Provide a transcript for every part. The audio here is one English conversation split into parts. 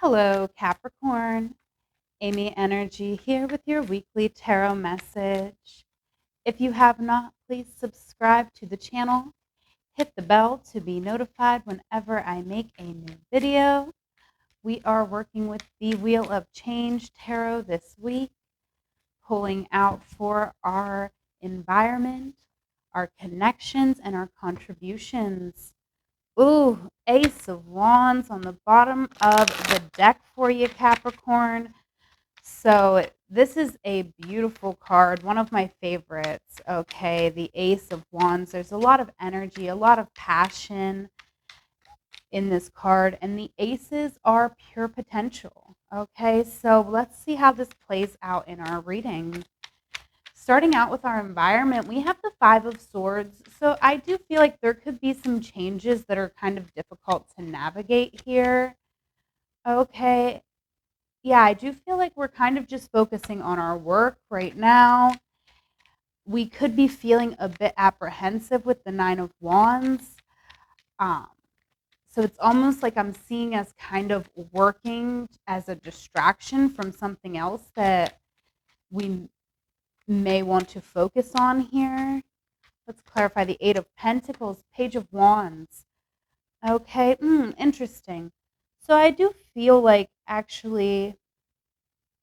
Hello, Capricorn. Amyenergy here with your weekly tarot message. If you have not, please subscribe to the channel. Hit the bell to be notified whenever I make a new video. We are working with the Wheel of Change tarot this week, pulling out for our environment, our connections, and our contributions. Ooh, Ace of Wands on the bottom of the deck for you, Capricorn. So this is a beautiful card, one of my favorites. Okay, the Ace of Wands. There's a lot of energy, a lot of passion in this card, and the aces are pure potential. Okay, so let's see how this plays out in our reading. Starting out with our environment, we have the Five of Swords. So I do feel like there could be some changes that are kind of difficult to navigate here. Okay. Yeah, I do feel like we're kind of just focusing on our work right now. We could be feeling a bit apprehensive with the Nine of Wands. Um, so it's almost like I'm seeing us kind of working as a distraction from something else that we may want to focus on here. Let's clarify the Eight of Pentacles, Page of Wands. Okay, interesting. So I do feel like actually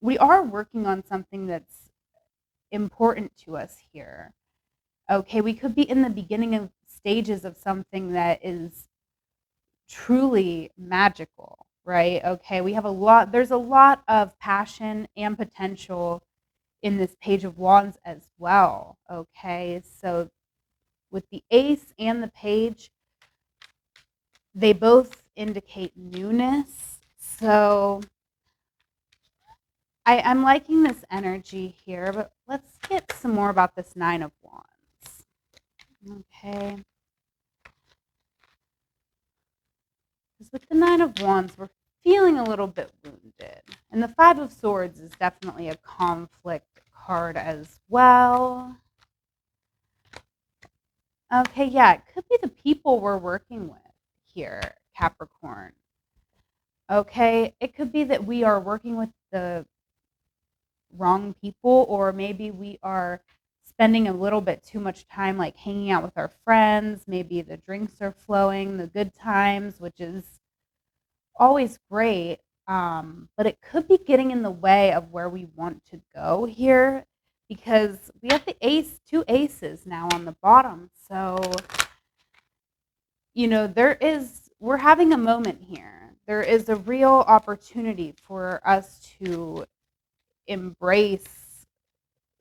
we are working on something that's important to us here. Okay, we could be in the beginning of stages of something that is truly magical, right? Okay, there's a lot of passion and potential in this Page of Wands as well. Okay, so with the Ace and the Page, they both indicate newness. So I'm liking this energy here, but let's get some more about this Nine of Wands. Okay. Because with the Nine of Wands, we're feeling a little bit wounded. And the Five of Swords is definitely a conflict card as well. Okay, yeah, it could be the people we're working with here, Capricorn. Okay, it could be that we are working with the wrong people, or maybe we are spending a little bit too much time like hanging out with our friends. Maybe the drinks are flowing, the good times, which is always great. But it could be getting in the way of where we want to go here, because we have the two aces now on the bottom. So, we're having a moment here. There is a real opportunity for us to embrace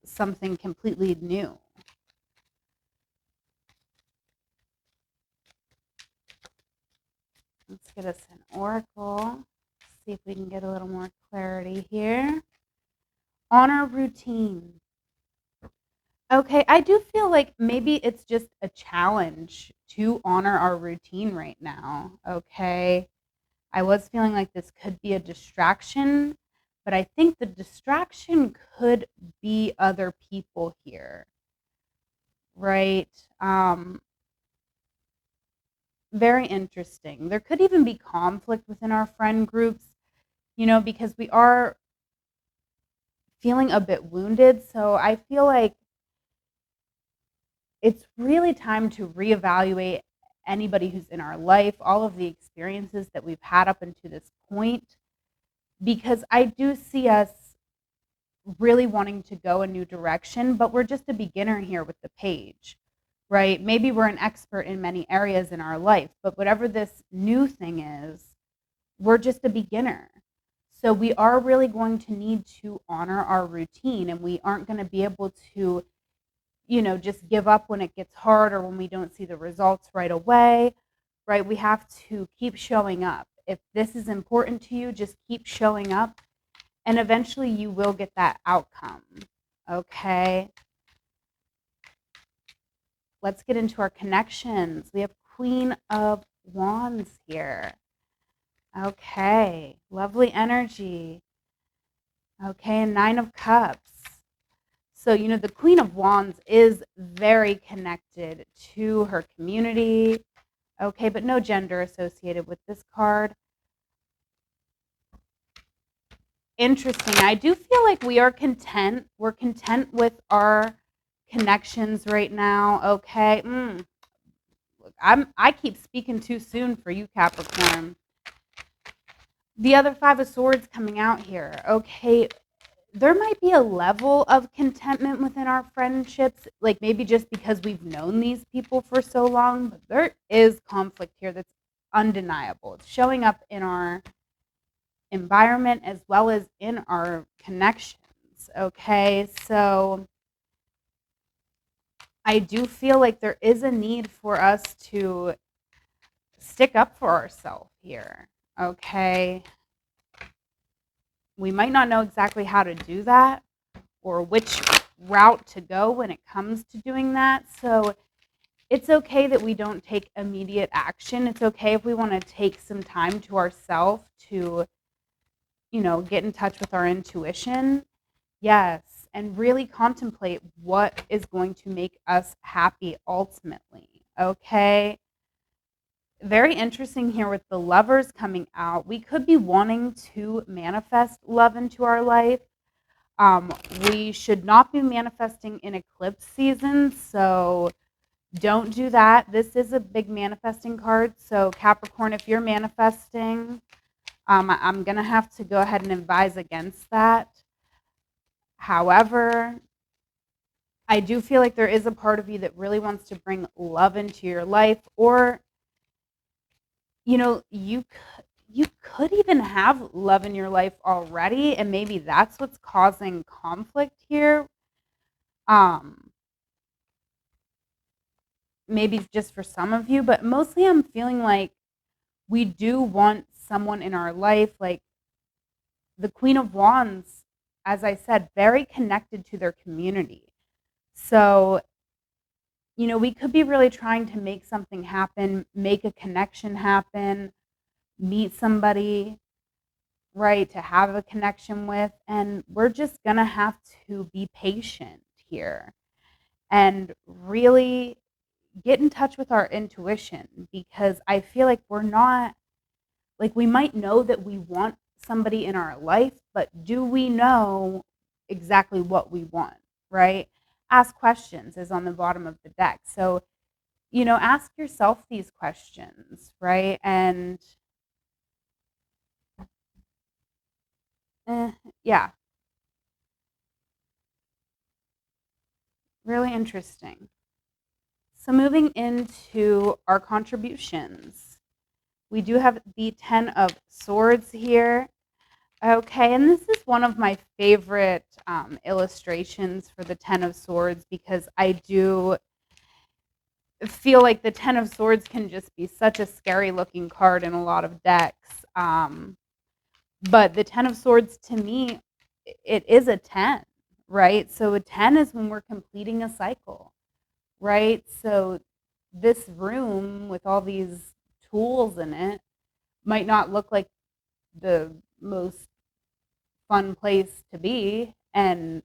something completely new. Let's get us an oracle. See if we can get a little more clarity here. Honor routine. Okay, I do feel like maybe it's just a challenge to honor our routine right now. Okay, I was feeling like this could be a distraction, but I think the distraction could be other people here, right? Very interesting. There could even be conflict within our friend groups, because we are feeling a bit wounded. So I feel like it's really time to reevaluate anybody who's in our life, all of the experiences that we've had up until this point, because I do see us really wanting to go a new direction, but we're just a beginner here with the page, right? Maybe we're an expert in many areas in our life, but whatever this new thing is, we're just a beginner. So we are really going to need to honor our routine, and we aren't going to be able to, just give up when it gets hard or when we don't see the results right away, right? We have to keep showing up. If this is important to you, just keep showing up, and eventually you will get that outcome. Okay. Let's get into our connections. We have Queen of Wands here. Okay, lovely energy. Okay, and Nine of Cups. So, the Queen of Wands is very connected to her community. Okay, but no gender associated with this card. interesting. I do feel like we are content. We're content with our connections right now. Okay. Look, I keep speaking too soon for you, Capricorn. The other Five of Swords coming out here. Okay, there might be a level of contentment within our friendships, like maybe just because we've known these people for so long, but there is conflict here that's undeniable. It's showing up in our environment as well as in our connections. Okay, so I do feel like there is a need for us to stick up for ourselves here. Okay, we might not know exactly how to do that or which route to go when it comes to doing that. So it's okay that we don't take immediate action. It's okay if we want to take some time to ourselves to, get in touch with our intuition. Yes. And really contemplate what is going to make us happy ultimately. Okay. Very interesting here with the lovers coming out. We could be wanting to manifest love into our life. We should not be manifesting in eclipse season, so don't do that. This is a big manifesting card. So, Capricorn, if you're manifesting, I'm going to have to go ahead and advise against that. However, I do feel like there is a part of you that really wants to bring love into your life, or, you could even have love in your life already, and maybe that's what's causing conflict here. Um, Maybe just for some of you, but mostly I'm feeling like we do want someone in our life, like the Queen of Wands, as I said, very connected to their community. So, we could be really trying to make something happen, make a connection happen, meet somebody, right, to have a connection with. And we're just going to have to be patient here and really get in touch with our intuition, because I feel like we're not, like, we might know that we want somebody in our life, but do we know exactly what we want, right? Ask questions is on the bottom of the deck. So, ask yourself these questions, right? And eh, yeah, really interesting. So, moving into our contributions, we do have the 10 of Swords here. Okay, and this is one of my favorite illustrations for the Ten of Swords, because I do feel like the Ten of Swords can just be such a scary looking card in a lot of decks. But the Ten of Swords, to me, it is a 10, right? So a 10 is when we're completing a cycle, right? So this room with all these tools in it might not look like the most fun place to be. And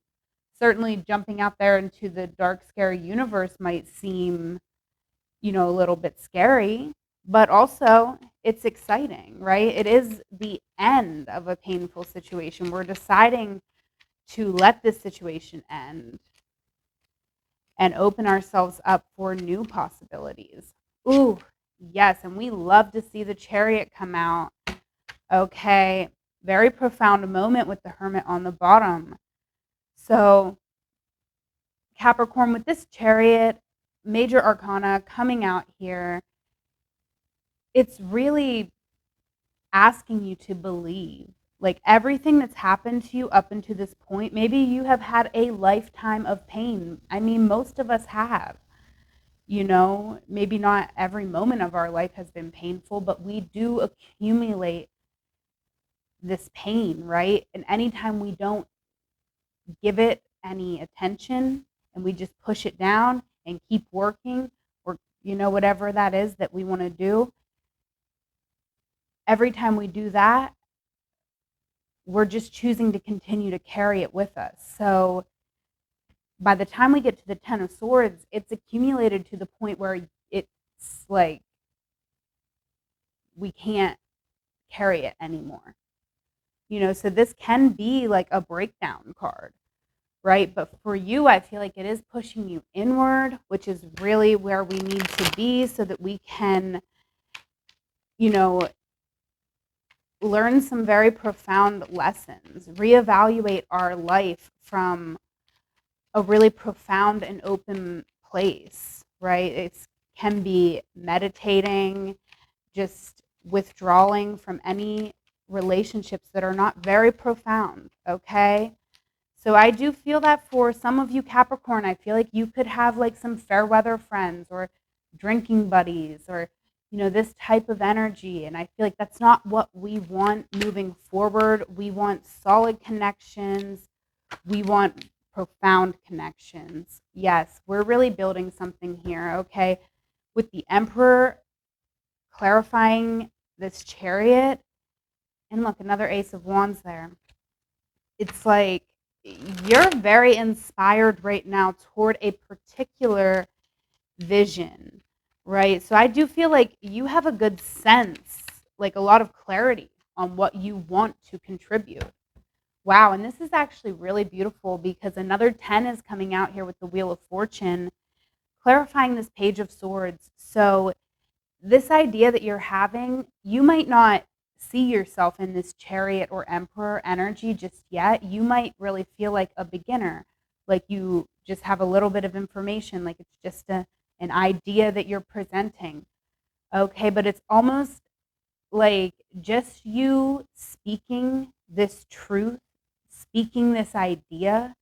certainly jumping out there into the dark, scary universe might seem, a little bit scary, but also it's exciting, right? It is the end of a painful situation. We're deciding to let this situation end and open ourselves up for new possibilities. Ooh, yes. And we love to see the Chariot come out. Okay. Very profound moment with the Hermit on the bottom. So, Capricorn, with this Chariot, major arcana coming out here, it's really asking you to believe. Like, everything that's happened to you up until this point, maybe you have had a lifetime of pain. I mean, most of us have. Maybe not every moment of our life has been painful, but we do accumulate this pain, right? And anytime we don't give it any attention and we just push it down and keep working, or whatever that is that we want to do, every time we do that, we're just choosing to continue to carry it with us. So by the time we get to the 10 of Swords, it's accumulated to the point where it's like we can't carry it anymore. So this can be like a breakdown card, right? But for you, I feel like it is pushing you inward, which is really where we need to be so that we can, you know, learn some very profound lessons, reevaluate our life from a really profound and open place, right? It can be meditating, just withdrawing from any relationships that are not very profound, okay? So I do feel that for some of you Capricorn, I feel like you could have like some fair weather friends or drinking buddies or this type of energy, and I feel like that's not what we want moving forward. We want solid connections. We want profound connections. Yes, we're really building something here, okay? With the Emperor clarifying this Chariot, and look, another Ace of Wands there. It's like you're very inspired right now toward a particular vision, right? So I do feel like you have a good sense, like a lot of clarity on what you want to contribute. Wow, and this is actually really beautiful because another 10 is coming out here with the Wheel of Fortune, clarifying this Page of Swords. So this idea that you're having, you might not see yourself in this Chariot or Emperor energy just yet. You might really feel like a beginner, like you just have a little bit of information, like it's just an idea that you're presenting. Okay, but it's almost like just you speaking this truth, speaking this idea,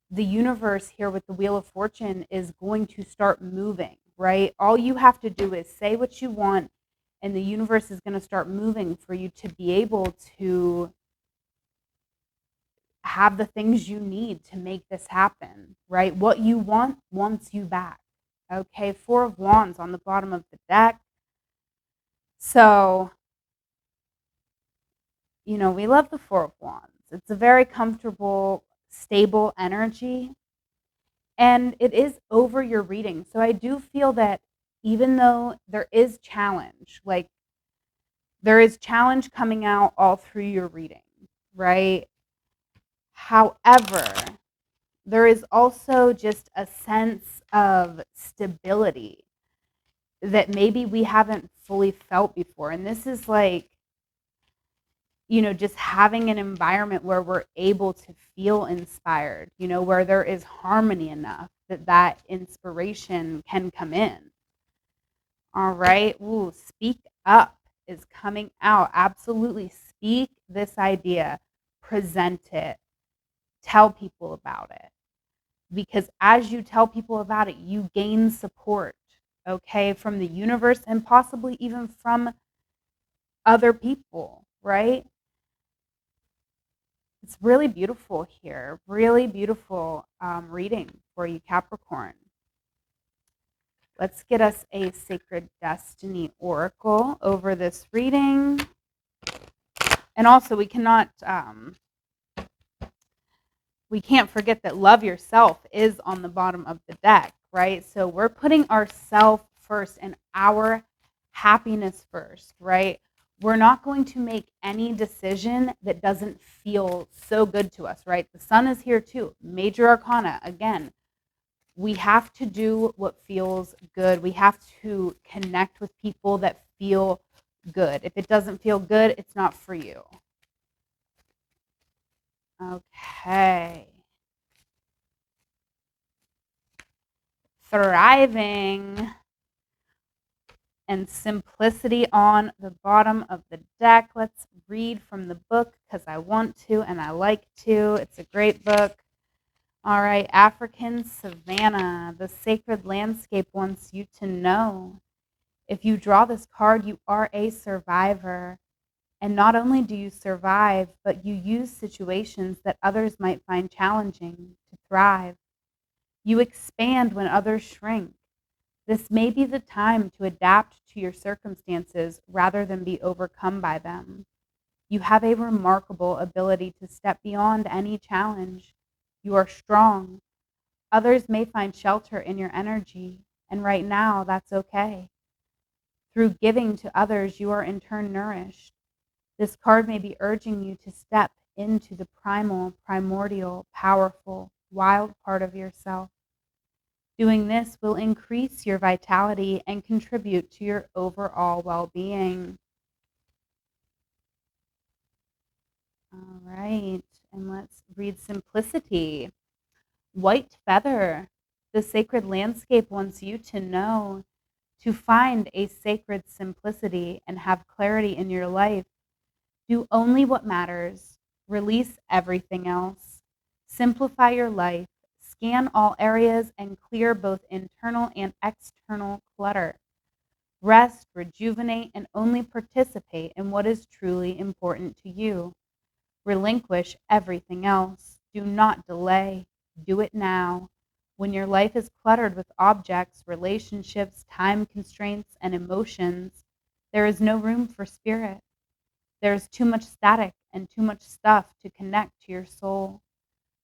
the universe here with the Wheel of Fortune is going to start moving, right? All you have to do is say what you want, and the universe is going to start moving for you to be able to have the things you need to make this happen, right? What you want wants you back. Okay, Four of Wands on the bottom of the deck. So, we love the Four of Wands. It's a very comfortable, stable energy, and it is over your reading. So I do feel that even though there is challenge, like there is challenge coming out all through your reading, right? However, there is also just a sense of stability that maybe we haven't fully felt before. And this is like, just having an environment where we're able to feel inspired, where there is harmony enough that that inspiration can come in. All right. Ooh, speak up is coming out. Absolutely. Speak this idea, present it, tell people about it. Because as you tell people about it, you gain support, okay, from the universe and possibly even from other people, right? It's really beautiful here. Really beautiful reading for you, Capricorn. Let's get us a Sacred Destiny Oracle over this reading. And also, we can't forget that love yourself is on the bottom of the deck, right? So we're putting ourselves first and our happiness first, right? We're not going to make any decision that doesn't feel so good to us, right? The sun is here too. Major Arcana, again, we have to do what feels good. We have to connect with people that feel good. If it doesn't feel good, it's not for you. Okay. Thriving and simplicity on the bottom of the deck. Let's read from the book because I want to and I like to. It's a great book. All right, African Savannah, the sacred landscape wants you to know. If you draw this card, you are a survivor. And not only do you survive, but you use situations that others might find challenging to thrive. You expand when others shrink. This may be the time to adapt to your circumstances rather than be overcome by them. You have a remarkable ability to step beyond any challenge. You are strong. Others may find shelter in your energy, and right now that's okay. Through giving to others, you are in turn nourished. This card may be urging you to step into the primal, primordial, powerful, wild part of yourself. Doing this will increase your vitality and contribute to your overall well being. All right, and let's read Simplicity. White feather. The sacred landscape wants you to know to find a sacred simplicity and have clarity in your life. Do only what matters. Release everything else. Simplify your life. Scan all areas and clear both internal and external clutter. Rest, rejuvenate, and only participate in what is truly important to you. Relinquish everything else. Do not delay. Do it now. When your life is cluttered with objects, relationships, time constraints, and emotions, there is no room for spirit. There is too much static and too much stuff to connect to your soul.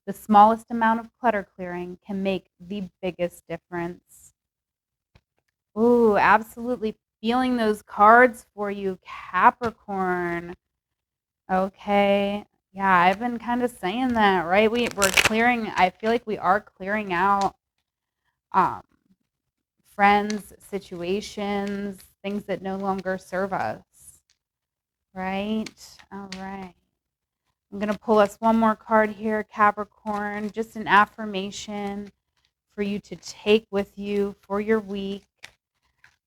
The smallest amount of clutter clearing can make the biggest difference. Ooh, absolutely feeling those cards for you, Capricorn. Okay. Yeah, I've been kind of saying that, right? We're clearing, I feel like we are clearing out um, friends, situations, things that no longer serve us, right? All right. I'm going to pull us one more card here, Capricorn, just an affirmation for you to take with you for your week.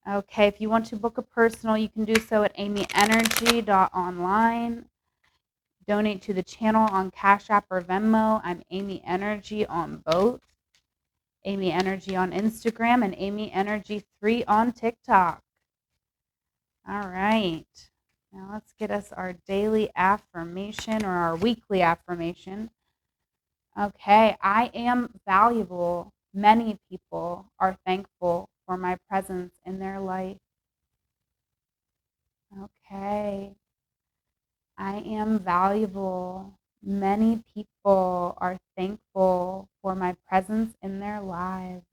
Okay, if you want to book a personal, you can do so at amyenergy.online. Donate to the channel on Cash App or Venmo. I'm Amy Energy on both. Amy Energy on Instagram and Amy Energy 3 on TikTok. All right. Now let's get us our daily affirmation or our weekly affirmation. Okay, I am valuable. Many people are thankful for my presence in their life. Okay, I am valuable. Many people are thankful for my presence in their lives.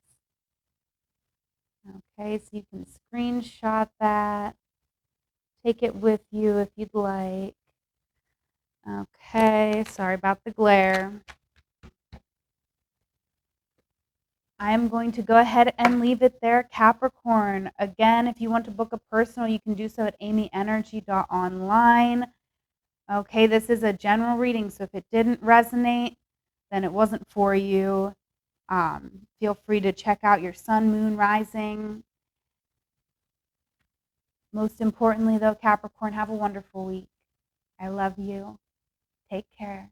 Okay, so you can screenshot that, take it with you if you'd like. Okay, sorry about the glare. I am going to go ahead and leave it there, Capricorn. Again, if you want to book a personal, you can do so at amyenergy.online. Okay, this is a general reading, so if it didn't resonate, then it wasn't for you. Feel free to check out your sun, moon, rising. Most importantly, though, Capricorn, have a wonderful week. I love you. Take care.